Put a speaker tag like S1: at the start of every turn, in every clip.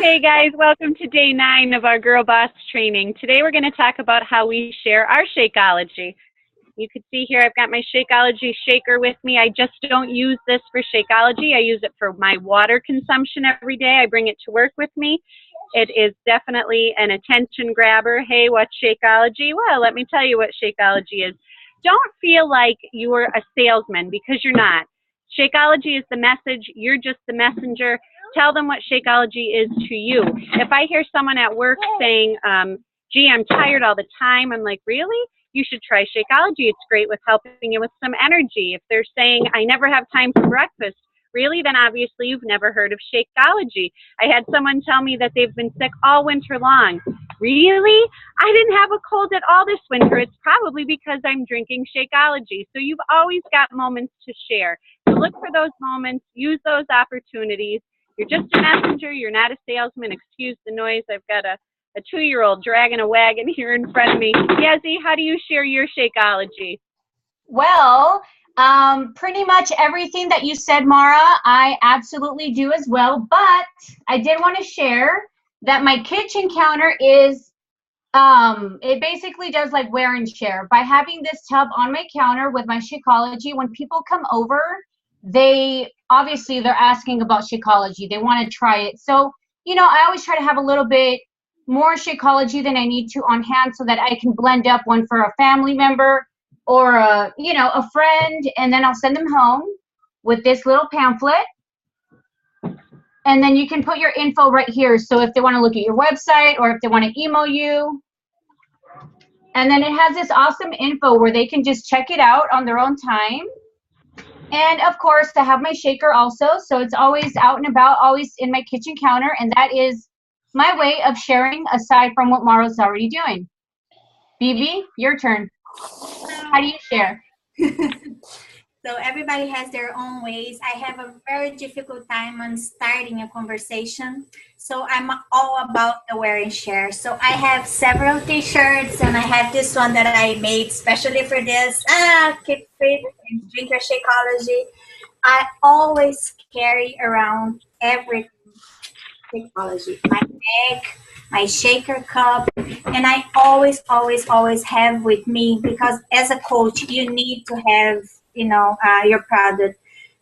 S1: Hey guys, welcome to day 9 of our Girl Boss training. Today we're going to talk about how we share our Shakeology. You can see here I've got my Shakeology shaker with me. I just don't use this for Shakeology. I use it for my water consumption every day. I bring it to work with me. It is definitely an attention grabber. Hey, what's Shakeology? Well, let me tell you what Shakeology is. Don't feel like you're a salesman, because you're not. Shakeology is the message. You're just the messenger. Tell them what Shakeology is to you. If I hear someone at work saying, gee, I'm tired all the time, I'm like, really? You should try Shakeology. It's great with helping you with some energy. If they're saying, I never have time for breakfast, really? Then obviously you've never heard of Shakeology. I had someone tell me that they've been sick all winter long. Really? I didn't have a cold at all this winter. It's probably because I'm drinking Shakeology. So you've always got moments to share. So look for those moments. Use those opportunities. You're just a messenger. You're not a salesman. Excuse the noise. I've got a 2-year-old dragging a wagon here in front of me. Yazzie, how do you share your Shakeology?
S2: Well, pretty much everything that you said, Mara, I absolutely do as well. But I did want to share that my kitchen counter is, it basically does like wear and share. By having this tub on my counter with my Shakeology, when people come over, they're asking about Shakeology. They want to try it. So, I always try to have a little bit more Shakeology than I need to on hand so that I can blend up one for a family member or a friend, and then I'll send them home with this little pamphlet. And then you can put your info right here. So if they want to look at your website or if they want to email you. And then it has this awesome info where they can just check it out on their own time. And of course, I have my shaker also. So it's always out and about, always in my kitchen counter. And that is my way of sharing aside from what Mara's already doing. Bibi, your turn. How do you share?
S3: So everybody has their own ways. I have a very difficult time on starting a conversation. So I'm all about the wear and share. So I have several t-shirts, and I have this one that I made specially for this. Keep fit and drink your Shakeology. I always carry around everything Shakeology. My bag, my shaker cup, and I always have with me, because as a coach, you need to have your product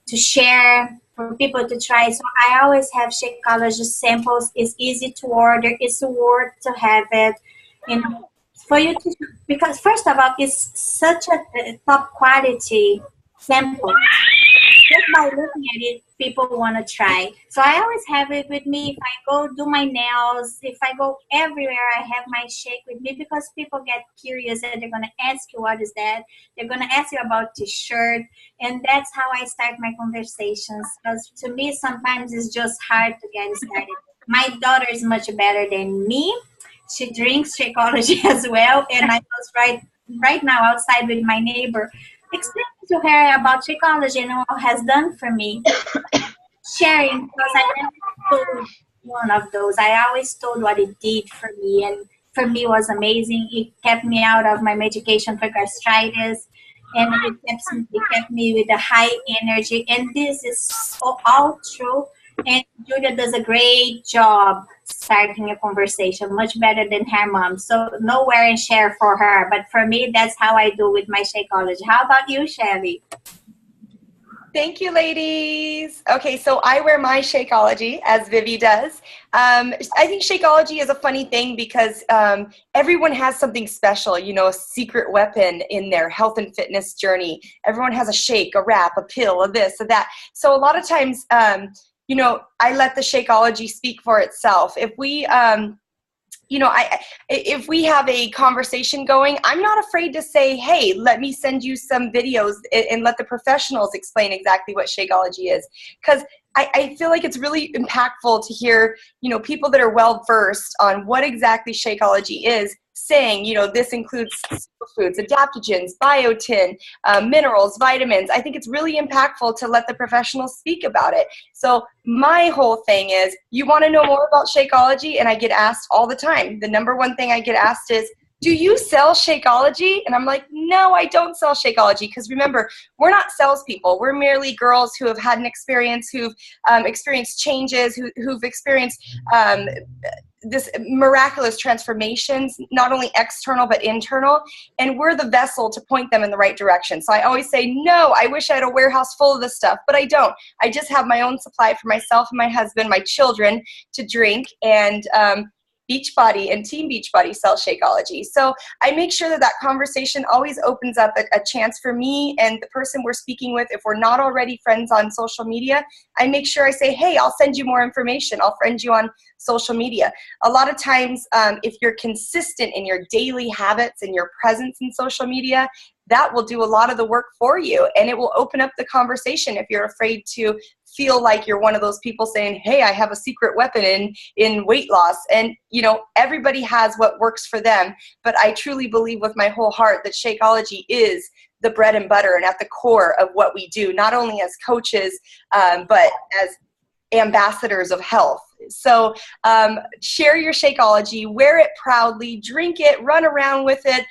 S3: to share for people to try. So I always have Shakeology samples. It's easy to order. It's worth to have it, for you to, because first of all, it's such a top quality sample. Just by looking at it, people want to try. So I always have it with me. If I go do my nails, if I go everywhere, I have my shake with me, because people get curious and they're going to ask you, what is that? They're going to ask you about the shirt. And that's how I start my conversations. Because to me, sometimes it's just hard to get started. My daughter is much better than me. She drinks Shakeology as well. And I was right now outside with my neighbor, explaining to her about Shakeology and what it has done for me. Sharing, because I never told one of those. I always told what it did for me, and for me it was amazing. It kept me out of my medication for gastritis, and it kept me with a high energy. And this is all true. And Julia does a great job starting a conversation, much better than her mom. So no wear and share for her. But for me, that's how I do with my Shakeology. How about you, Chevy?
S4: Thank you, ladies. Okay, so I wear my Shakeology, as Vivi does. I think Shakeology is a funny thing because everyone has something special, a secret weapon in their health and fitness journey. Everyone has a shake, a wrap, a pill, a this, a that. So a lot of times, I let the Shakeology speak for itself. If we, if we have a conversation going, I'm not afraid to say, hey, let me send you some videos and let the professionals explain exactly what Shakeology is. Because I feel like it's really impactful to hear, people that are well-versed on what exactly Shakeology is saying, this includes superfoods, adaptogens, biotin, minerals, vitamins. I think it's really impactful to let the professionals speak about it. So my whole thing is, you want to know more about Shakeology? And I get asked all the time. The number one thing I get asked is, do you sell Shakeology? And I'm like, no, I don't sell Shakeology. Because remember, we're not salespeople. We're merely girls who have had an experience, who've experienced changes, who've experienced this miraculous transformations, not only external but internal, and we're the vessel to point them in the right direction. So I always say, no, I wish I had a warehouse full of this stuff, but I don't. I just have my own supply for myself and my husband, my children to drink, and Beachbody and Team Beachbody sell Shakeology. So I make sure that that conversation always opens up a chance for me and the person we're speaking with. If we're not already friends on social media, I make sure I say, hey, I'll send you more information. I'll friend you on social media. A lot of times, if you're consistent in your daily habits and your presence in social media, that will do a lot of the work for you, and it will open up the conversation if you're afraid to feel like you're one of those people saying, hey, I have a secret weapon in weight loss. And, you know, everybody has what works for them, but I truly believe with my whole heart that Shakeology is the bread and butter and at the core of what we do, not only as coaches, but as ambassadors of health. So share your Shakeology, wear it proudly, drink it, run around with it.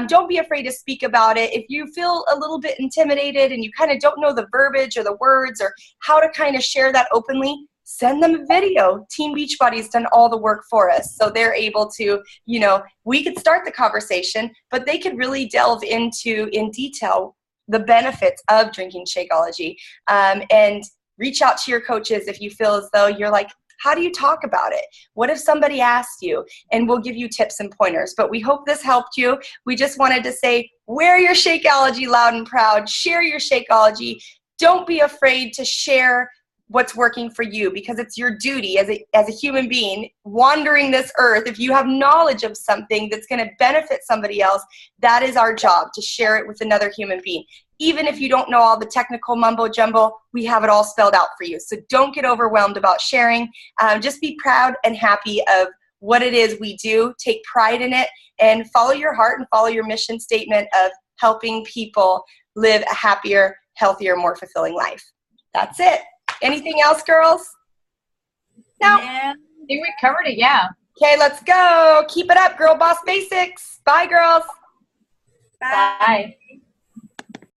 S4: Don't be afraid to speak about it. If you feel a little bit intimidated and you kind of don't know the verbiage or the words or how to kind of share that openly, send them a video. Team Beachbody's done all the work for us. So they're able to, you know, we could start the conversation, but they could really delve into, in detail, the benefits of drinking Shakeology. And reach out to your coaches if you feel as though you're like, how do you talk about it? What if somebody asked you? And we'll give you tips and pointers. But we hope this helped you. We just wanted to say, wear your Shakeology loud and proud. Share your Shakeology. Don't be afraid to share what's working for you, because it's your duty as a human being wandering this earth. If you have knowledge of something that's going to benefit somebody else, that is our job, to share it with another human being. Even if you don't know all the technical mumbo jumbo, we have it all spelled out for you. So don't get overwhelmed about sharing. Just be proud and happy of what it is we do. Take pride in it and follow your heart and follow your mission statement of helping people live a happier, healthier, more fulfilling life. That's it. Anything else, girls? No?
S2: I think we covered it, yeah.
S4: Okay, let's go. Keep it up, Girl Boss Basics. Bye, girls.
S3: Bye.
S2: Bye.